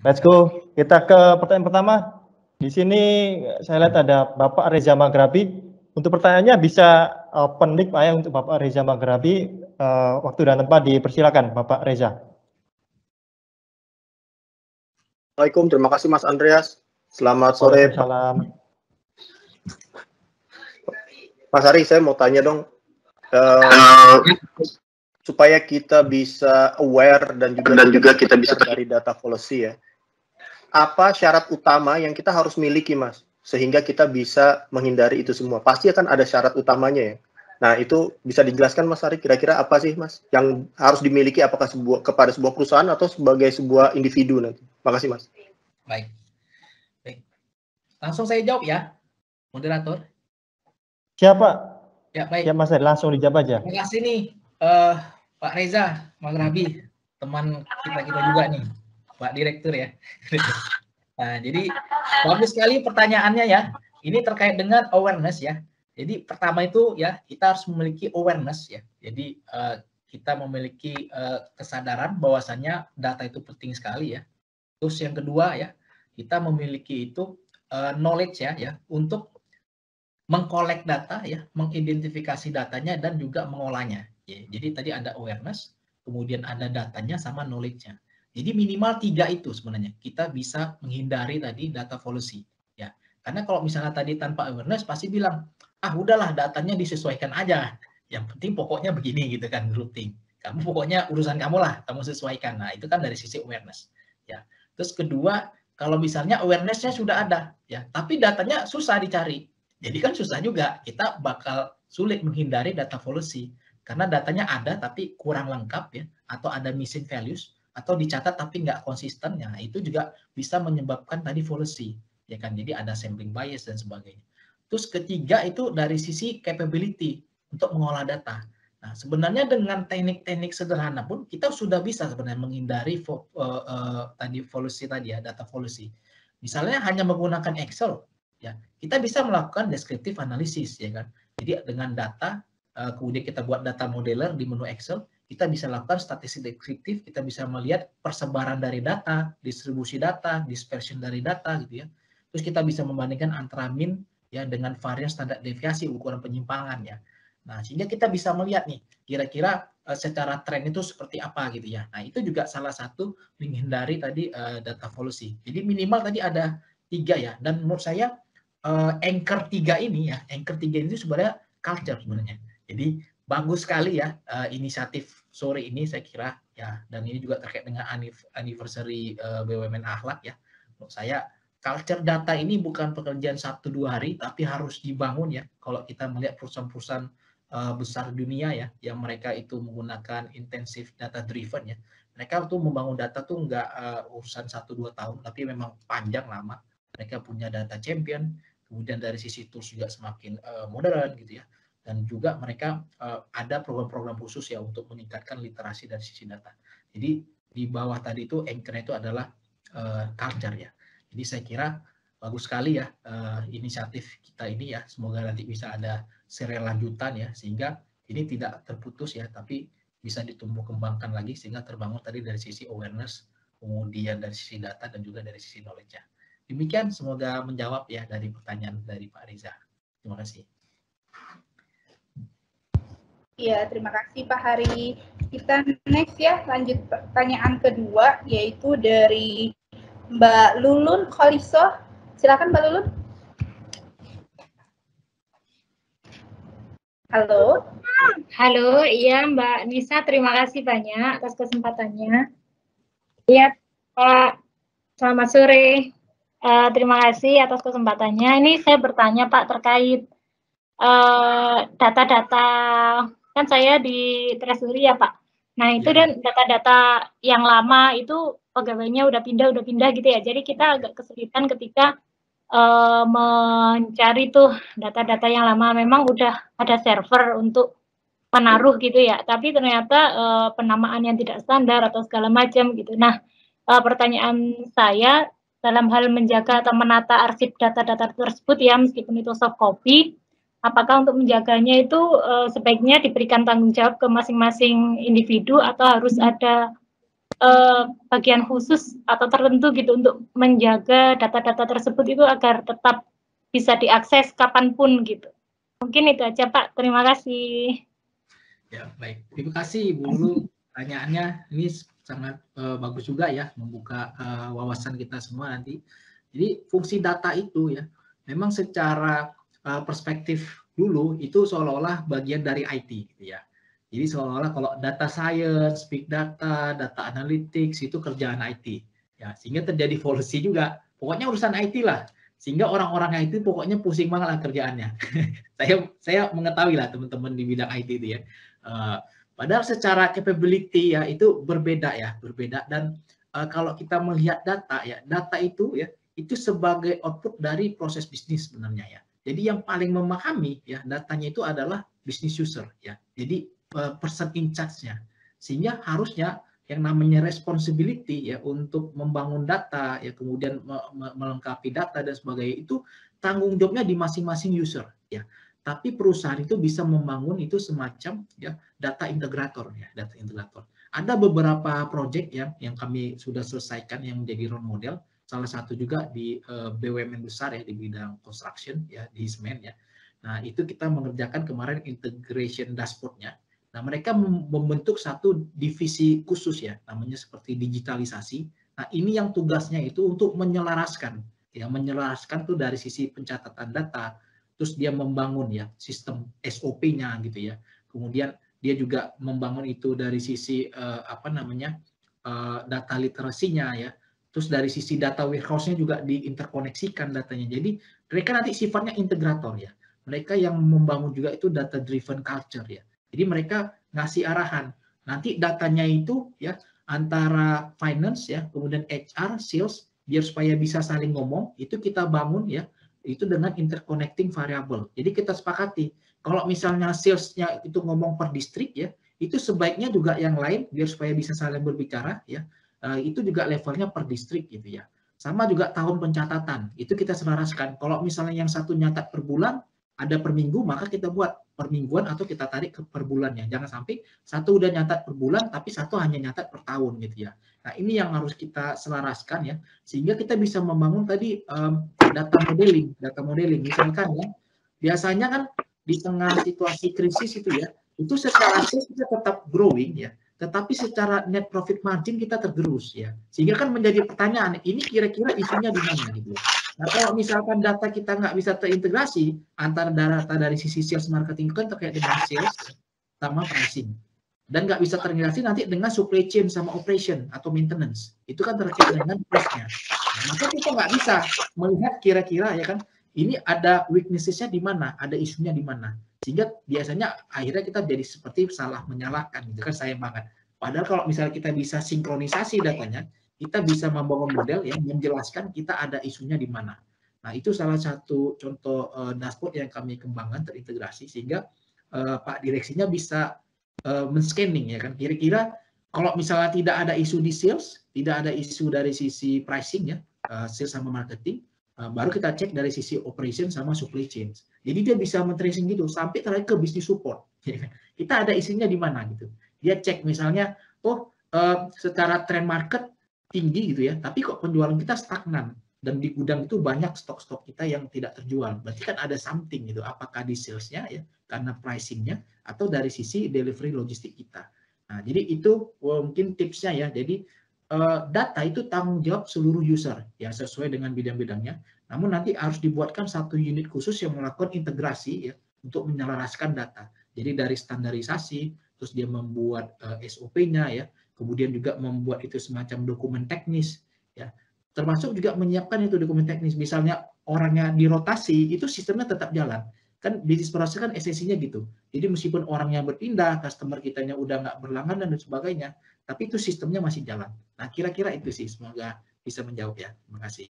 Let's go. Kita ke pertanyaan pertama. Di sini saya lihat ada Bapak Reza Maghrabi. Untuk pertanyaannya bisa open mic Pak ya untuk Bapak Reza Maghrabi. Waktu dan tempat dipersilakan Bapak Reza. Assalamualaikum, terima kasih Mas Andreas. Selamat sore. Waalaikumsalam. Mas Ari, saya mau tanya dong, supaya kita bisa aware dan juga kita bisa dari data policy ya. Apa syarat utama yang kita harus miliki, Mas, sehingga kita bisa menghindari itu semua? Pasti akan ada syarat utamanya ya. Nah, itu bisa dijelaskan Mas Ari, kira-kira apa sih Mas yang harus dimiliki, apakah kepada sebuah perusahaan atau sebagai sebuah individu nanti? Makasih Mas. Baik. Langsung saya jawab ya, moderator. Siapa? Ya, baik. Ya Mas Ari, langsung dijawab aja. Terima kasih nih Pak Reza Maghrabi, teman kita juga nih, Pak Direktur ya. Nah, jadi bagus sekali pertanyaannya ya. Ini terkait dengan awareness ya. Jadi pertama itu ya kita harus memiliki awareness ya. Jadi kita memiliki kesadaran bahwasannya data itu penting sekali ya. Terus yang kedua ya, kita memiliki itu knowledge ya untuk mengkolek data ya, mengidentifikasi datanya dan juga mengolahnya. Ya, jadi tadi ada awareness, kemudian ada datanya sama knowledge-nya. Jadi minimal 3 itu sebenarnya kita bisa menghindari tadi data policy ya. Karena kalau misalnya tadi tanpa awareness pasti bilang, ah udahlah datanya disesuaikan aja. Yang penting pokoknya begini gitu kan, routing. Kamu pokoknya urusan kamu lah, kamu sesuaikan. Nah, itu kan dari sisi awareness ya. Terus kedua, kalau misalnya awareness-nya sudah ada ya, tapi datanya susah dicari. Jadi kan susah juga, kita bakal sulit menghindari data policy karena datanya ada tapi kurang lengkap ya, atau ada missing values, atau dicatat tapi nggak konsisten, ya itu juga bisa menyebabkan tadi policy, ya kan? Jadi ada sampling bias dan sebagainya. Terus ketiga itu dari sisi capability untuk mengolah data. Nah, sebenarnya dengan teknik-teknik sederhana pun kita sudah bisa sebenarnya menghindari tadi policy tadi ya, data policy. Misalnya hanya menggunakan Excel, ya kita bisa melakukan descriptive analysis, ya kan? Jadi dengan data, kemudian kita buat data modeler di menu Excel, kita bisa lakukan statistik deskriptif, kita bisa melihat persebaran dari data, distribusi data, dispersion dari data gitu ya. Terus kita bisa membandingkan antara mean ya dengan varian standar deviasi ukuran penyimpangan ya. Nah, sehingga kita bisa melihat nih kira-kira secara tren itu seperti apa gitu ya. Nah, itu juga salah satu menghindari tadi data policy. Jadi minimal tadi ada 3 ya. Dan menurut saya anchor 3 ini ya, anchor 3 ini sebenarnya culture sebenarnya. Jadi bagus sekali ya inisiatif sore ini saya kira ya, dan ini juga terkait dengan anniversary BUMN Akhlak ya. Menurut saya culture data ini bukan pekerjaan 1-2 hari, tapi harus dibangun ya. Kalau kita melihat perusahaan-perusahaan besar dunia ya, yang mereka itu menggunakan intensif data driven ya. Mereka tuh membangun data tuh nggak urusan 1-2 tahun, tapi memang panjang lama. Mereka punya data champion, kemudian dari sisi tools juga semakin modern gitu ya. Dan juga mereka ada program-program khusus ya untuk meningkatkan literasi dari sisi data. Jadi di bawah tadi itu anchor-nya itu adalah culture ya. Jadi saya kira bagus sekali ya inisiatif kita ini ya. Semoga nanti bisa ada serial lanjutan ya, sehingga ini tidak terputus ya, tapi bisa ditumbuh kembangkan lagi sehingga terbangun tadi dari sisi awareness, kemudian dari sisi data dan juga dari sisi knowledge-nya. Demikian, semoga menjawab ya dari pertanyaan dari Pak Reza. Terima kasih. Iya, terima kasih Pak Hari. Kita next ya, lanjut pertanyaan kedua, yaitu dari Mbak Lulun Kholiso. Silakan Mbak Lulun. Halo. Halo, iya Mbak Nisa, terima kasih banyak atas kesempatannya. Iya Pak, selamat sore. Terima kasih atas kesempatannya. Ini saya bertanya Pak terkait data-data, kan saya di Treasury ya Pak. Nah itu dan data-data yang lama itu pegawainya udah pindah gitu ya. Jadi kita agak kesulitan ketika mencari tuh data-data yang lama. Memang udah ada server untuk menaruh gitu ya, tapi ternyata penamaan yang tidak standar atau segala macam gitu. Nah, pertanyaan saya dalam hal menjaga atau menata arsip data-data tersebut ya, meskipun itu soft copy, apakah untuk menjaganya itu sebaiknya diberikan tanggung jawab ke masing-masing individu atau harus ada bagian khusus atau tertentu gitu untuk menjaga data-data tersebut itu agar tetap bisa diakses kapanpun gitu. Mungkin itu aja Pak, terima kasih. Ya, baik. Terima kasih Bu Lulu. Pertanyaannya ini sangat bagus juga ya, membuka wawasan kita semua nanti. Jadi fungsi data itu ya, memang secara perspektif dulu itu seolah-olah bagian dari IT gitu ya. Jadi seolah-olah kalau data science, big data, data analytics itu kerjaan IT. Ya, sehingga terjadi polusi juga. Pokoknya urusan IT lah. Sehingga orang-orang IT pokoknya pusing banget lah kerjaannya. saya mengetahui lah teman-teman di bidang IT itu ya. Padahal secara capability ya itu berbeda dan kalau kita melihat data ya, data itu ya itu sebagai output dari proses bisnis sebenarnya ya. Jadi yang paling memahami ya datanya itu adalah business user ya. Jadi person in charge-nya. Sehingga harusnya yang namanya responsibility ya untuk membangun data ya kemudian melengkapi data dan sebagainya itu tanggung jawabnya di masing-masing user ya. Tapi perusahaan itu bisa membangun itu semacam ya data integrator ya, data integrator. Ada beberapa proyek ya yang kami sudah selesaikan yang menjadi role model. Salah satu juga di BUMN besar ya di bidang construction ya di semen ya. Nah, itu kita mengerjakan kemarin integration dashboard-nya. Nah, mereka membentuk satu divisi khusus ya, namanya seperti digitalisasi. Nah, ini yang tugasnya itu untuk menyelaraskan tuh dari sisi pencatatan data, terus dia membangun ya sistem SOP-nya gitu ya. Kemudian dia juga membangun itu dari sisi data literasinya ya. Terus dari sisi data warehouse-nya juga diinterkoneksikan datanya. Jadi mereka nanti sifatnya integrator ya. Mereka yang membangun juga itu data driven culture ya. Jadi mereka ngasih arahan. Nanti datanya itu ya antara finance ya, kemudian HR, sales, biar supaya bisa saling ngomong, itu kita bangun ya, itu dengan interconnecting variable. Jadi kita sepakati, kalau misalnya salesnya itu ngomong per distrik ya, itu sebaiknya juga yang lain biar supaya bisa saling berbicara ya, itu juga levelnya per distrik gitu ya. Sama juga tahun pencatatan, itu kita selaraskan. Kalau misalnya yang satu nyatat per bulan, ada per minggu, maka kita buat per mingguan atau kita tarik ke per bulannya. Jangan sampai satu udah nyatat per bulan, tapi satu hanya nyatat per tahun gitu ya. Nah ini yang harus kita selaraskan ya, sehingga kita bisa membangun tadi data modeling. Misalkan ya, biasanya kan di tengah situasi krisis itu ya, itu secara sales kita tetap growing ya, tetapi secara net profit margin kita tergerus ya. Sehingga kan menjadi pertanyaan, ini kira-kira isunya di mana gitu. Nah kalau misalkan data kita nggak bisa terintegrasi antara data dari sisi sales marketing kan terkait dengan sales sama pricing. Dan nggak bisa terintegrasi nanti dengan supply chain sama operation atau maintenance. Itu kan terkait dengan cost-nya. Nah, maka kita nggak bisa melihat kira-kira ya kan, ini ada weakness-nya di mana, ada isunya di mana. Sehingga biasanya akhirnya kita jadi seperti salah menyalahkan, gitu kan sayang banget. Padahal kalau misalnya kita bisa sinkronisasi datanya, kita bisa membangun model yang menjelaskan kita ada isunya di mana. Nah itu salah satu contoh dashboard yang kami kembangkan terintegrasi sehingga Pak Direksinya bisa men-scanning ya kan. Kira-kira kalau misalnya tidak ada isu di sales, tidak ada isu dari sisi pricing ya, sales sama marketing, baru kita cek dari sisi operation sama supply chain. Jadi dia bisa men-tracing gitu sampai terakhir ke business support. Kita ada isunya di mana gitu. Dia cek misalnya, secara trend market tinggi gitu ya, tapi kok penjualan kita stagnan dan di gudang itu banyak stok-stok kita yang tidak terjual. Berarti kan ada something gitu, apakah di salesnya ya karena pricingnya atau dari sisi delivery logistik kita. Nah, jadi itu mungkin tipsnya ya. Jadi data itu tanggung jawab seluruh user ya sesuai dengan bidang-bidangnya. Namun nanti harus dibuatkan satu unit khusus yang melakukan integrasi ya untuk menyelaraskan data. Jadi dari standarisasi, terus dia membuat SOP-nya ya, kemudian juga membuat itu semacam dokumen teknis ya, termasuk juga menyiapkan itu dokumen teknis. Misalnya orangnya dirotasi, itu sistemnya tetap jalan. Kan bisnis proses kan esensinya gitu. Jadi meskipun orangnya berpindah, customer kitanya udah nggak berlangganan dan sebagainya, tapi itu sistemnya masih jalan. Nah kira-kira itu sih, semoga bisa menjawab ya. Terima kasih.